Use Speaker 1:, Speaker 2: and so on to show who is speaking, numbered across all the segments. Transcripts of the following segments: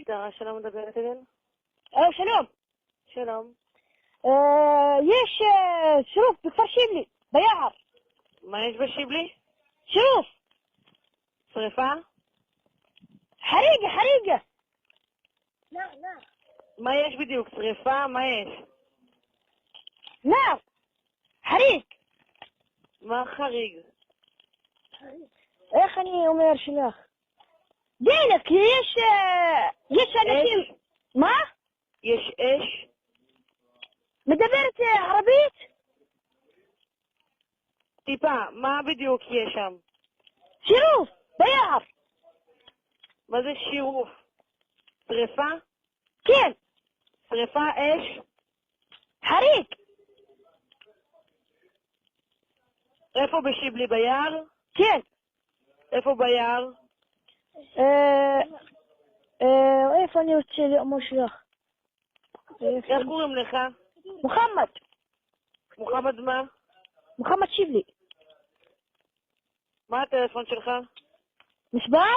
Speaker 1: משטרה, שלום, מדברת אלינו?
Speaker 2: שלום.
Speaker 1: שלום.
Speaker 2: יש שרוף בכפר שיבלי, ביער.
Speaker 1: מה יש בשיבלי?
Speaker 2: שרוף.
Speaker 1: שריפה?
Speaker 2: חריגה.
Speaker 1: מה יש בדיוק? שריפה? מה יש?
Speaker 2: נער. חריג.
Speaker 1: מה חריג?
Speaker 2: איך אני אומר שלך? דלק, יש אנשים.
Speaker 1: אש?
Speaker 2: מה?
Speaker 1: יש אש?
Speaker 2: מדברת ערבית?
Speaker 1: טיפה, מה בדיוק יש שם?
Speaker 2: שרוף, ביער.
Speaker 1: מה זה שירוף? שריפה?
Speaker 2: כן.
Speaker 1: שריפה, אש?
Speaker 2: חריג.
Speaker 1: איפה בשיבלי? ביער?
Speaker 2: כן.
Speaker 1: איפה ביער?
Speaker 2: איפה אני רוצה לאמור שלך?
Speaker 1: איך קוראים לך?
Speaker 2: מוחמד.
Speaker 1: מוחמד מה?
Speaker 2: מוחמד שיבלי.
Speaker 1: מה הטלפון שלך?
Speaker 2: מספר?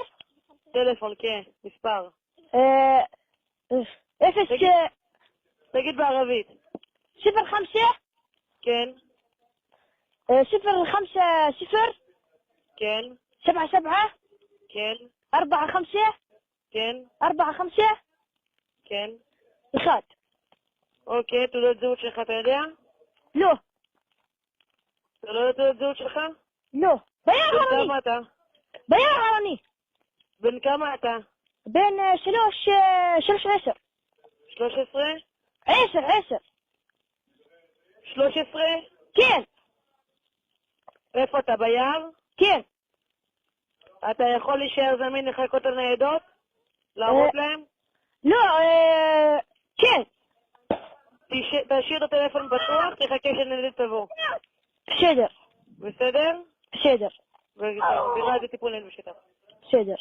Speaker 1: טלפון, כן, מספר.
Speaker 2: 0
Speaker 1: תגיד בערבית.
Speaker 2: 05
Speaker 1: כן,
Speaker 2: 050
Speaker 1: כן,
Speaker 2: 77
Speaker 1: כן,
Speaker 2: 45
Speaker 1: כן,
Speaker 2: 45
Speaker 1: כן.
Speaker 2: 1.
Speaker 1: אוקיי, תעודת זהות שלך, אתה יודע?
Speaker 2: לא.
Speaker 1: אתה לא יודע תעודת זהות שלך?
Speaker 2: לא. ביער
Speaker 1: בן
Speaker 2: ערני.
Speaker 1: כמה אתה?
Speaker 2: ביער ערני.
Speaker 1: בן כמה אתה?
Speaker 2: בין 13.
Speaker 1: 13?
Speaker 2: 10.
Speaker 1: 13?
Speaker 2: כן.
Speaker 1: איפה אתה? ביער?
Speaker 2: כן.
Speaker 1: אתה יכול להישאר זמין לחכות לניידות? להראות להם?
Speaker 2: לא, כן.
Speaker 1: תשאיר את הטלפון פתוח, תחכה שניידת תבוא.
Speaker 2: בסדר.
Speaker 1: בסדר?
Speaker 2: בסדר.
Speaker 1: ובירה זה טיפול בשטח.
Speaker 2: בסדר.